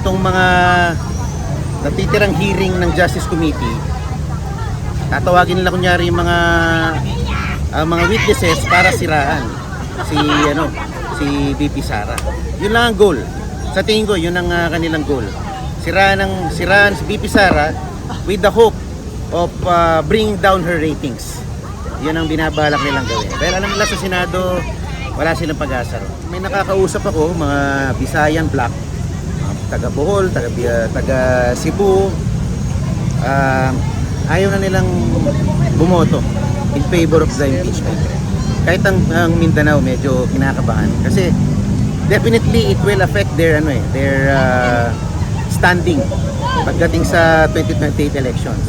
itong mga natitirang hearing ng Justice Committee, tatawagin nila kunyari yung mga witnesses para siraan si VP Sara. Yun lang ang goal. Sa tingin ko, yun ang kanilang goal. Siraan si VP Sara with the hope of bringing down her ratings. Yun ang binabalak nilang gawin. Dahil alam nila sa Senado, wala silang pag-asa. May nakakausap ako, mga Visayan Black, taga Bohol, taga Cebu, ayaw na nilang bumoto in favor of the impeachment. Kahit ang Mindanao medyo kinakabahan kasi definitely it will affect their standing pagdating sa 2028 elections.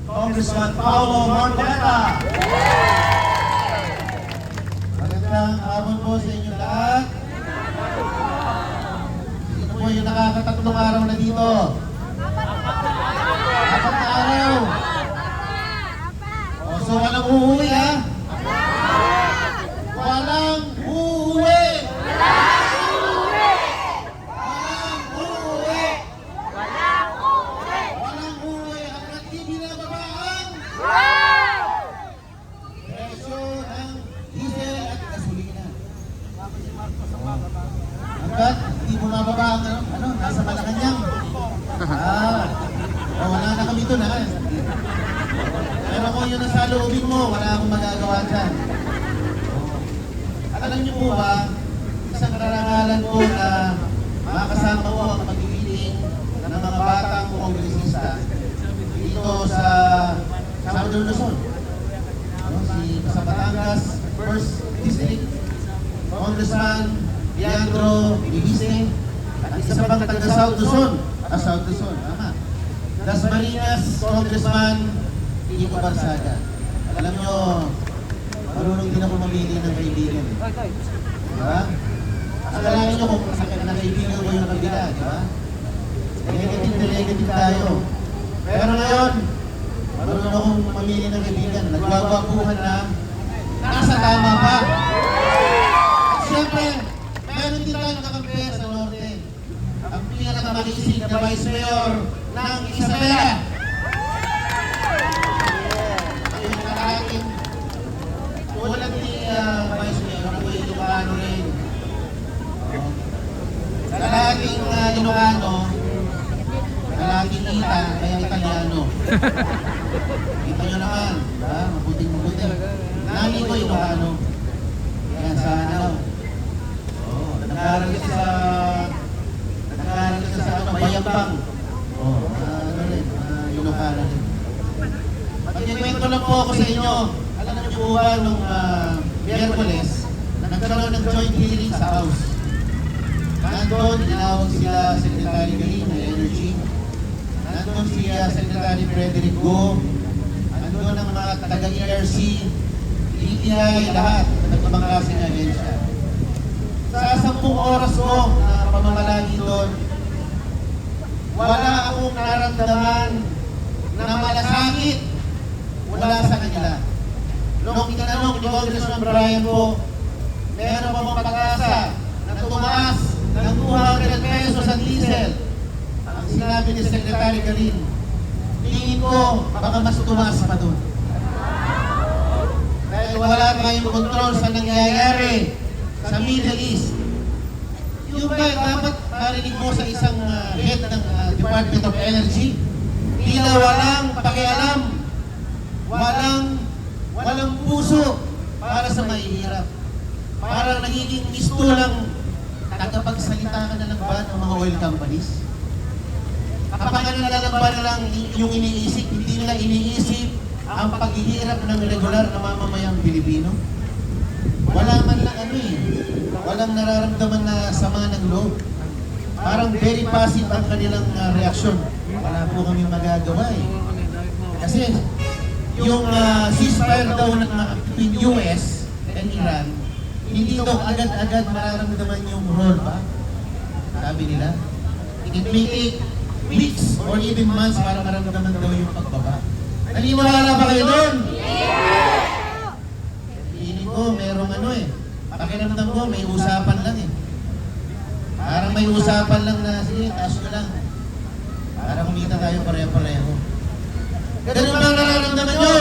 Congressman Paulo Marcoleta. Magandang hapon po sa inyo lahat. Sino po yung nakakatatlong araw na dito? 4 na araw. So walang uuwi ha? Walang uuwi! Walang uuwi hanggat di binababaan presyo ng diesel at gasolina. Hanggat di bumababa ang nasa Malacanang. Wala na kami doon ha. Pero kung yun ang saloobin mo, wala akong magagawa dyan. Alam niyo po ba, isang karangalan po na makasama po ang pagbibiling ng mga batang kongresista dito sa Southern Luzon. Sa Batangas, 1st District, Congressman Leandro Ibise, at isa pang taga South Luzon, tama. Dasmariñas, Congressman Kiko Barsaga. Alam nyo, marunong din ako mamili ng kaibigan. Diba? Akalain nyo kung nakaibigan ko yung kabila, diba? Negative tayo. Pero ngayon, marunong akong mamili ng kaibigan. Nagwawapuhan na nasa tama pa. At siyempre, meron din tayo nakakampi sa Norte. Ang pinakamakisig na Vice Mayor ng Isabela. Tulad ni Vice Mayor, ako yung Ilocano rin. Kalahating Ilocano, kalahating Ita, kaya Italiano. Kita nyo naman, mabuting-mabuti. Nani ko Ilocano. Yan, sa Anao. Nag-aaral siya sa Bayambang. Ilocano rin. Pag-ikwento lang po ako sa inyo, alam niyo po ba nung Miyerkules, nagkaroon ng joint hearing sa House. Nandun, tinawag sila Secretary Garin ng Energy. Nandun si Secretary Frederick Go. Nandun ang mga taga-ERC, ETI, lahat, nagtabang klase ng agensya. Sa 10 oras ko na pamamalagi doon, wala akong nararamdaman na malasakit mula sa kanila. Nung itanong ni Congressman Brian po, meron pa bang pag-asa na tumaas ng 200 pesos ang diesel? Ang sinabi ni Secretary Garin, tingin ko baka mas tumaas pa doon. Dahil wala tayong kontrol sa nangyayari sa Middle East. Yung ba dapat marinig mo sa isang head ng Department of Energy? Tila walang pakialam, walang puso para sa mahihirap. Parang nagiging mistulang tagapagsalita ka na lang ba ng mga oil companies? Kapag nalalang ba na lang yung iniisip, hindi nila iniisip ang paghihirap ng regular na mamamayang Pilipino? Wala man lang walang nararamdaman na sama ng loob. Parang very passive ang kanilang reaksyon. Wala po kami magagawa Kasi yung ceasefire daw between US and Iran, hindi daw agad-agad mararamdaman yung role ba? Sabi nila, it may take weeks or even months para maramdaman daw yung pagbaba. Naniniwala ba kayo doon? Hindi ko, merong pakiramdam ko, may usapan lang Parang Parang may usapan lang na, sige, taas ko lang. Para kumita tayo pareho-pareho. Ganun bang nararamdaman nyo?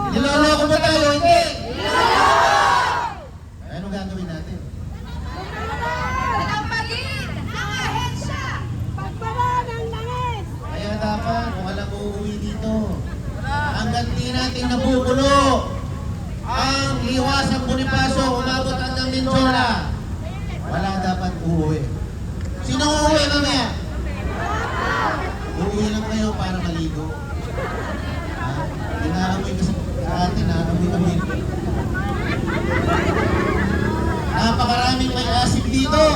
Niloloko ba tayo? Hindi! Anong gagawin natin? Nagpalit ang ahensya. Pagbaba ng langis. Kaya dapat, kung alam mo uuwi dito, hanggang di natin nabubulo ang liwasang Bonifacio umabot hanggang Mindoro, wala dapat uuwi. Sino uuwi mamaya? Uuwi lang kayo para maligo. Inaamoy kasi atin, naamoy kami. Napakaraming may asip dito.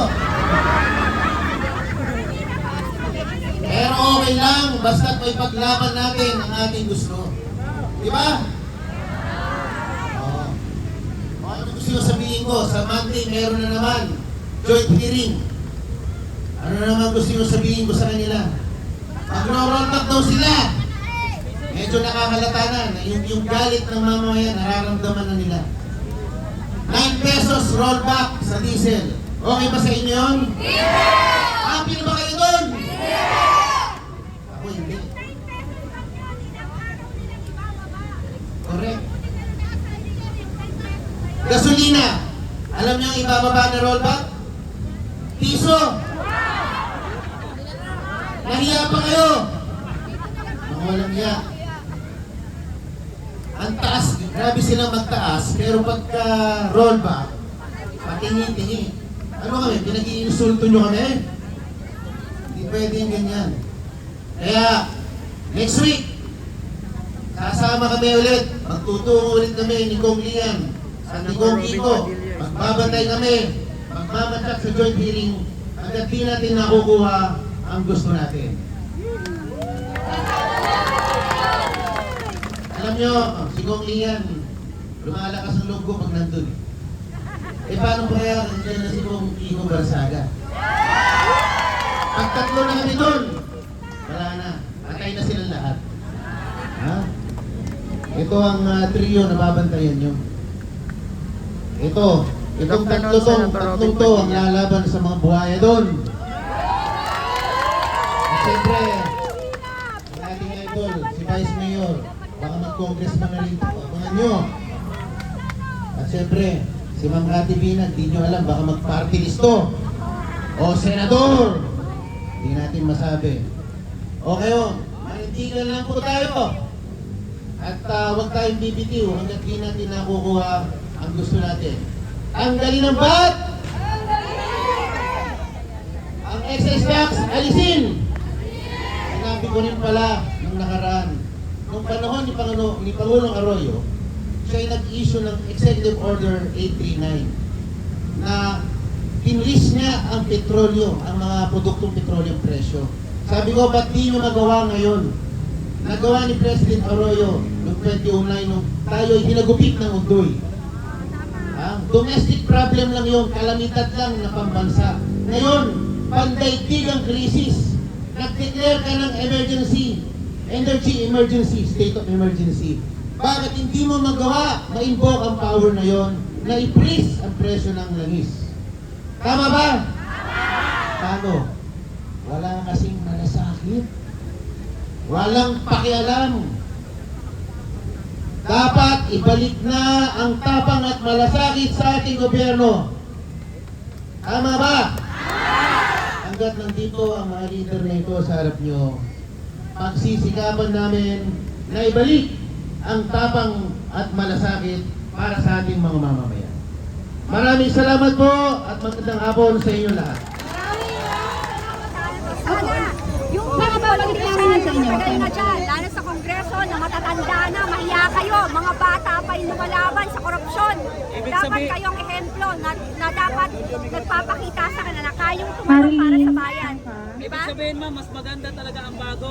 Pero okay lang, basta't may paglaban natin ang ating gusto. Di ba? Oo. Ano gusto nyo sabihin ko? Sa Monday, meron na naman joint hearing. Ano na naman gusto nyo sabihin ko sa kanila? Magro-roll back daw sila. Medyo nakakalata na yung galit ng mamamayan, nararamdaman na nila. 9 pesos rollback sa diesel. Okay ba sa inyo yun? Happy na ba kayo doon? Ako hindi. Correct. Gasolina. Alam niyo ang ibababa na rollback? Piso. Nahiya pa kayo. Mga walang hiya. Ang taas, grabe silang magtaas, pero pagka rollback, patingi-tingi. Ano kami? Pinag-iinsulto nyo kami? Hindi pwede yung ganyan. Kaya, next week, sasama kami ulit. Magtutungo ulit kami ni Kong Lian at ni Kong Kiko. Magbabantay kami. Magmamatsak sa joint hearing hanggat di natin nakukuha ang gusto natin. Alam nyo, si Kong Lian, lumalakas ang loob ko pag nandun. Eh paano pa kaya nandiyan na si Kong Kiko Barsaga? Pag tatlo na kami doon, wala na. Atay na silang lahat. Ha? Ito ang trio na babantayan nyo. Itong tatlong to ang lalaban sa mga buhaya doon. At siyempre, ang ating idol, si Vice Mayor, baka mag-congressman na rin ito, abangan nyo. At siyempre, si Ma'am Cathy Binag, di nyo alam, baka mag-party listo. O senador, hindi natin masabi. O kayo, manindigan lang po tayo. At huwag tayong bibitiw hanggat di natin nakukuha ang gusto natin. Tanggalin ang VAT! Ang excess tax, alisin! Sinabi ko rin pala nung nakaraan. Nung panahon ni Pangulong Arroyo, siya ay nag-issue ng Executive Order 839 na pinlist niya ang petrolyo, ang mga produktong petroleum presyo. Sabi ko, ba't di nyo magawa ngayon? Nagawa ni President Arroyo noong 2009 nung tayo ay hinagupit ng undoy. Domestic problem lang yun, kalamidad lang na pambansa. Ngayon, pandaigdig ang krisis. Nag-declare ka ng emergency, energy emergency, state of emergency. Bakit hindi mo magawa, ma-invoke ang power na yon na i-freeze ang presyo ng langis? Tama ba? Paano? Wala kasing malasakit. Walang pakialam. Dapat ibalik na ang tapang at malasakit sa ating gobyerno. Tama ba? Hanggat nandito ang mga leader na ito sa harap nyo, pagsisikapan namin na ibalik ang tapang at malasakit para sa ating mga mamamayan. Maraming salamat po at magandang hapon sa inyo lahat. Yung mga babalik namin sa inyo. Magaling na dyan, lalo sa Kongreso na matatanda na, mahiya kayo, mga bata pa yung lumalaban sa korupsyon. Dapat kayong ehemplo na dapat nagpapakita sa kanila na kayong tumulong para sa bayan. Diba? Ibig sabihin ma'am, mas maganda talaga ang bago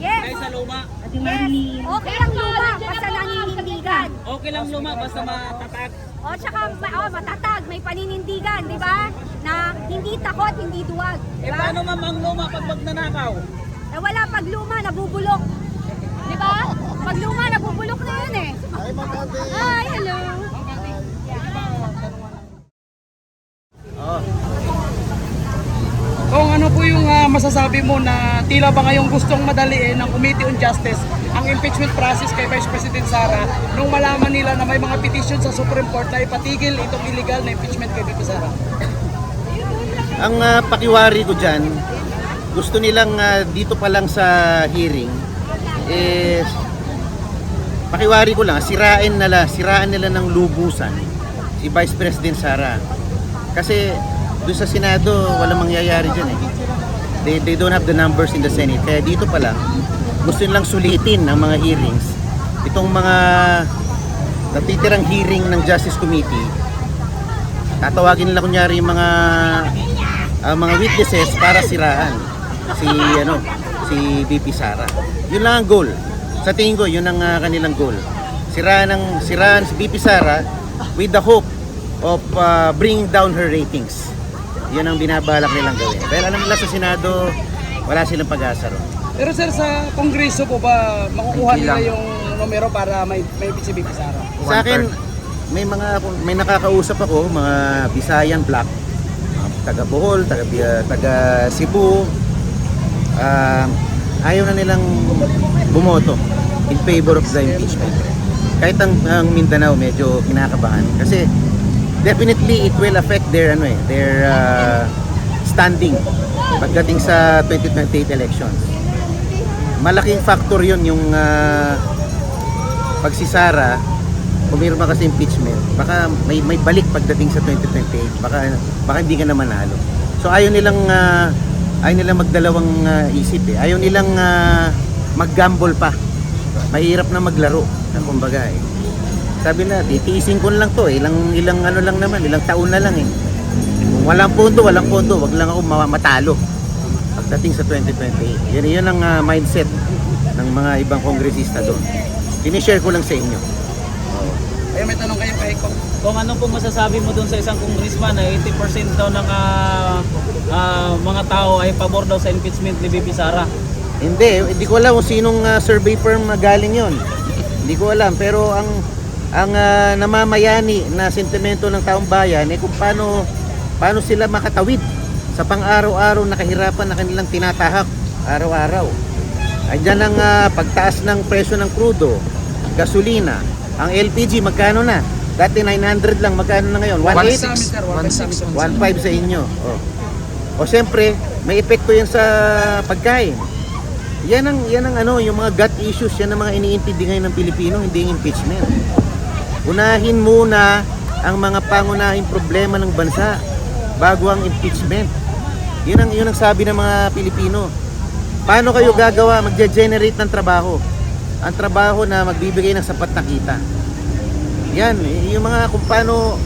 Yes. kaysa luma. Yes. Okay lang luma, basta naninindigan. Okay lang luma, basta matatag. O tsaka matatag, may paninindigan, di ba? Na hindi takot, hindi duwag. Eh Diba? paano ma'am ang luma pag magnanakaw? Eh wala pag luma, nabubulok. Di ba? Pag luma, nabubulok na yun eh. Hi, hello. Oh. po yung masasabi mo na tila ba ngayong gustong madaliin ng Committee on Justice ang impeachment process kay Vice President Sara nung malaman nila na may mga petition sa Supreme Court na ipatigil itong illegal na impeachment kay VP Sara? Ang pakiwari ko dyan, gusto nilang dito pa lang sa hearing, pakiwari ko lang, sirain nila ng lubusan si Vice President Sara. Kasi doon sa Senado, walang mangyayari dyan eh. They don't have the numbers in the Senate. Kaya dito pa lang, gusto nilang sulitin ang mga hearings. Itong mga natitirang hearing ng Justice Committee, tatawagin nila kunyari yung mga witnesses para siraan si VP Sara. Yun lang ang goal. Sa tingin ko, yun ang kanilang goal. Siraan si VP Sara with the hope of bringing down her ratings. Yun ang binabalak nilang gawin. Dahil alam nila sa Senado, wala silang pag-asa ron. Pero sir, sa Kongreso po ba makukuha nila yung numero para may si VP Sara? Sa akin, may nakakausap ako, mga Visayan Black, taga Bohol, taga Cebu. Ayaw na nilang bumoto in favor of the impeachment. Kahit ang Mindanao medyo kinakabahan kasi definitely it will affect their standing pagdating sa 2028 elections. Malaking factor 'yon yung pag si Sara pumirma kasi impeachment, baka may balik pagdating sa 2028, baka hindi ka na manalo. So ayaw nilang magdalawang isip eh. Ayaw nilang mag-gamble pa. Mahirap na maglaro, kumbaga eh. Sabi na, titiisin ko lang to eh. Ilang taon na lang eh. Kung walang pondo, wag lang ako matalo pagdating sa 2028. Yan ang mindset ng mga ibang kongresista doon. Tinishare ko lang sa inyo. Ay, may tanong kayo kay Kong. Kung ano po masasabi mo dun sa isang congressman na 80% daw ng mga tao ay pabor daw sa impeachment ni VP Sara? Hindi ko alam kung sinong survey firm galing yon. Hindi ko alam, pero ang namamayani na sentimento ng taong bayan ay kung paano sila makatawid sa pang-araw-araw na kahirapan na kanilang tinatahak araw-araw. Andiyan ang pagtaas ng presyo ng krudo, gasolina, ang LPG magkano na? Dati 900 lang, magkano na ngayon? 1.8? 1.5 sa inyo. O siyempre, may epekto yan sa pagkain. Yan ang yung mga gut issues, yan ang mga iniintindi ngayon ng Pilipino, hindi yung impeachment. Unahin muna ang mga pangunahing problema ng bansa bago ang impeachment. Yun ang sabi ng mga Pilipino. Paano kayo gagawa, magge-generate ng trabaho? Ang trabaho na magbibigay ng sapat na kita. Yan, yung mga kung paano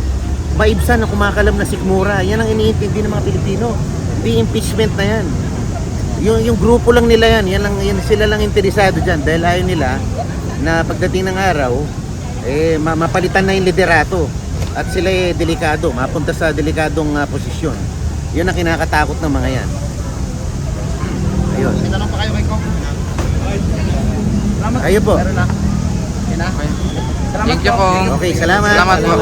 maibsan na kumakalam na sikmura, yan ang iniintindi ng mga Pilipino. Hindi impeachment na yan. Yung grupo lang nila yan, sila lang interesado dyan dahil ayaw nila na pagdating ng araw, mapalitan na yung liderato at sila delikado, mapunta sa delikadong posisyon. Yun ang kinakatakot ng mga yan. Ayun. Tanong pa kayo kay Kong. Kayo po. Meron na. Salamat Thank you po. Okay, salamat. Salamat po.